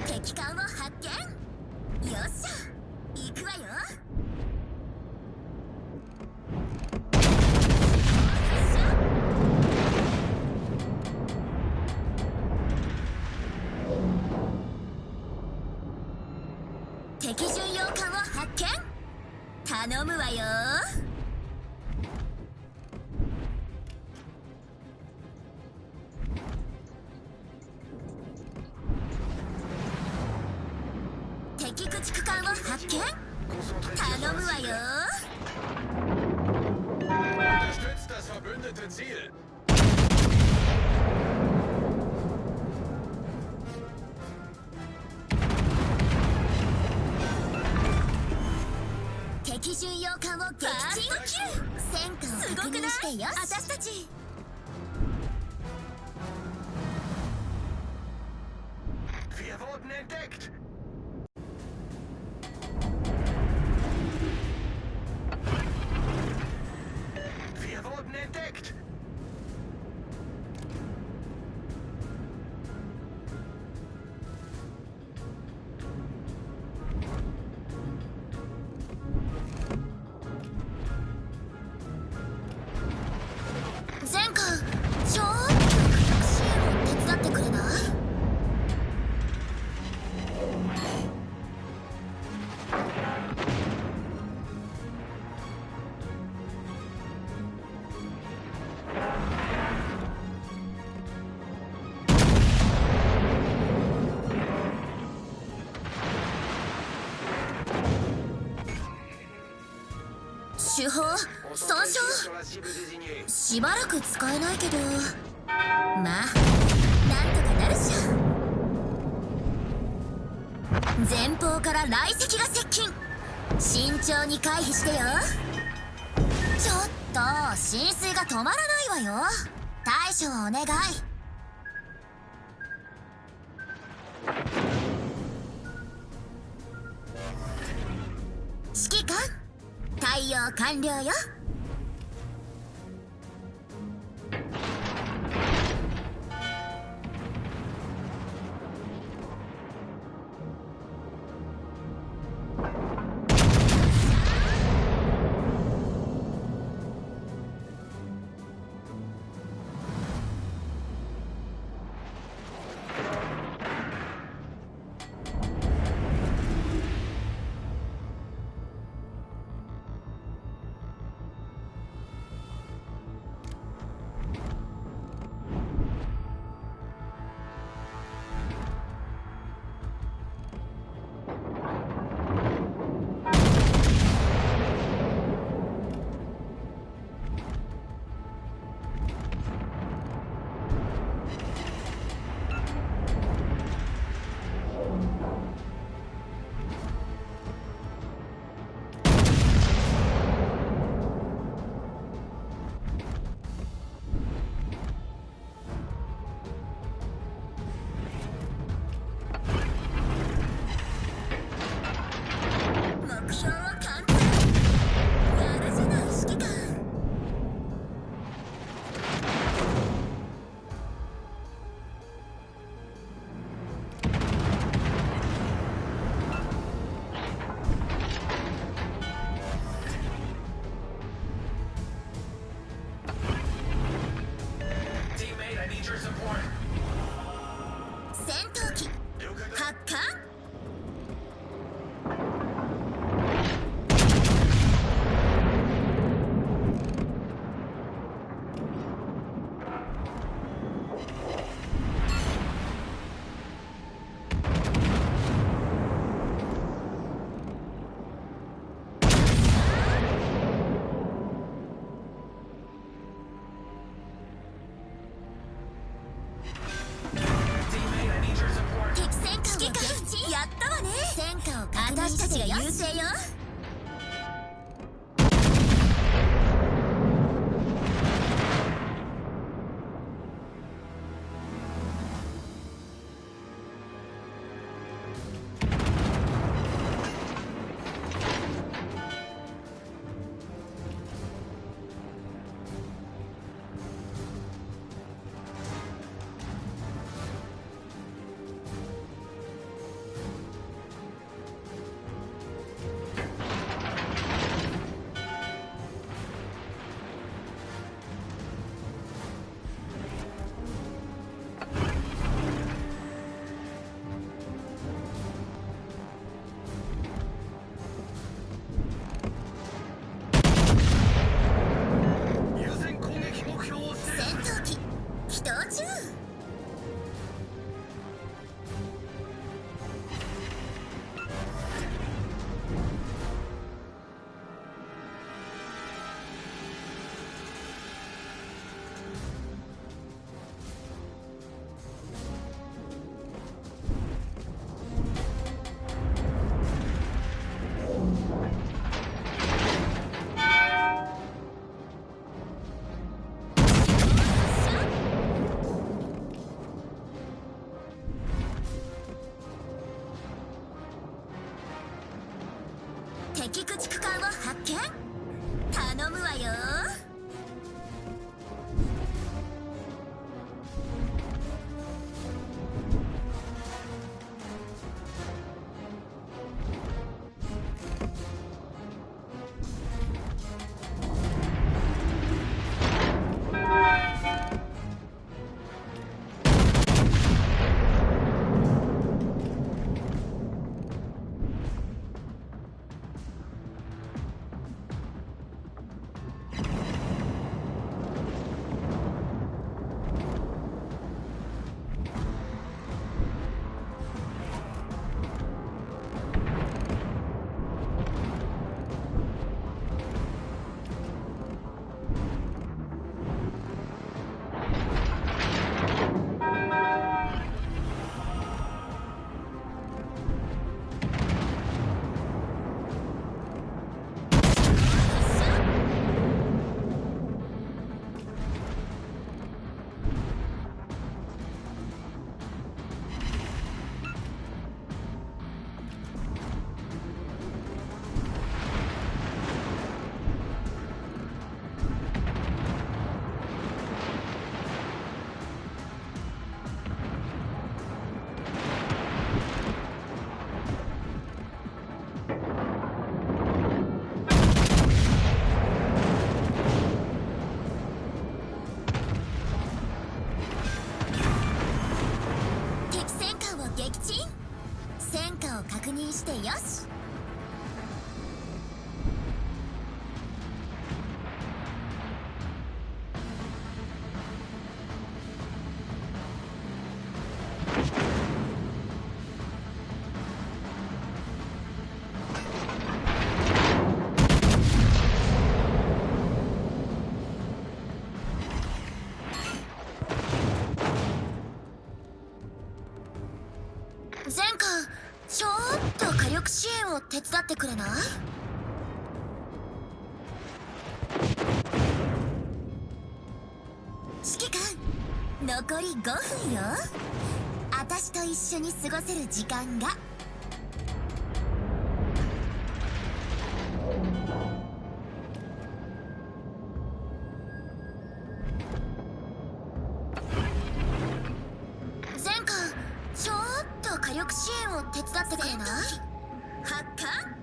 敵艦を発見。よっしゃ、行くわよ。敵巡洋艦を発見。頼むわよ。敵駆逐艦を発見。頼むわよ。Unterstützt das verbündete Ziel. 敵巡洋艦を撃沈。戦果を確認してよし。私たちWir wurden entdeckt. Wir wurden entdeckt.前艦、ちょっと支援を手伝ってくれない？手法損傷。しばらく使えないけど、まあなんとかなるっしょ。前方から雷石が接近。慎重に回避してよ。ちょっと浸水が止まらないわよ。対処をお願い。指揮官、対応完了よ。目標を完全。やるじゃない指揮官。Teammate, I need your support. 戦闘機発艦。敵戦艦を撃沈。やったわね。戦果を確認してよ。私たちが優勢よ。敵駆逐艦を発見。頼むわよ。戦果を確認してよし。前艦、ちょっと火力支援を手伝ってくれない？指揮官、残り5分よ。私と一緒に過ごせる時間が。前艦、ちょっと火力支援を手伝ってくれない？発艦？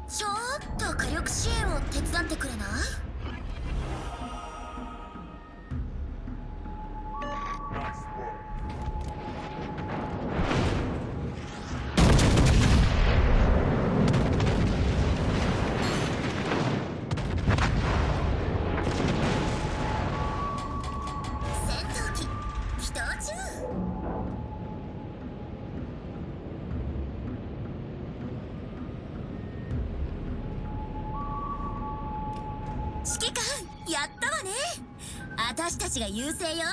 ちょっと火力支援を手伝ってくれない？戦闘機起動中。指揮官、やったわね。私たちが優勢よ。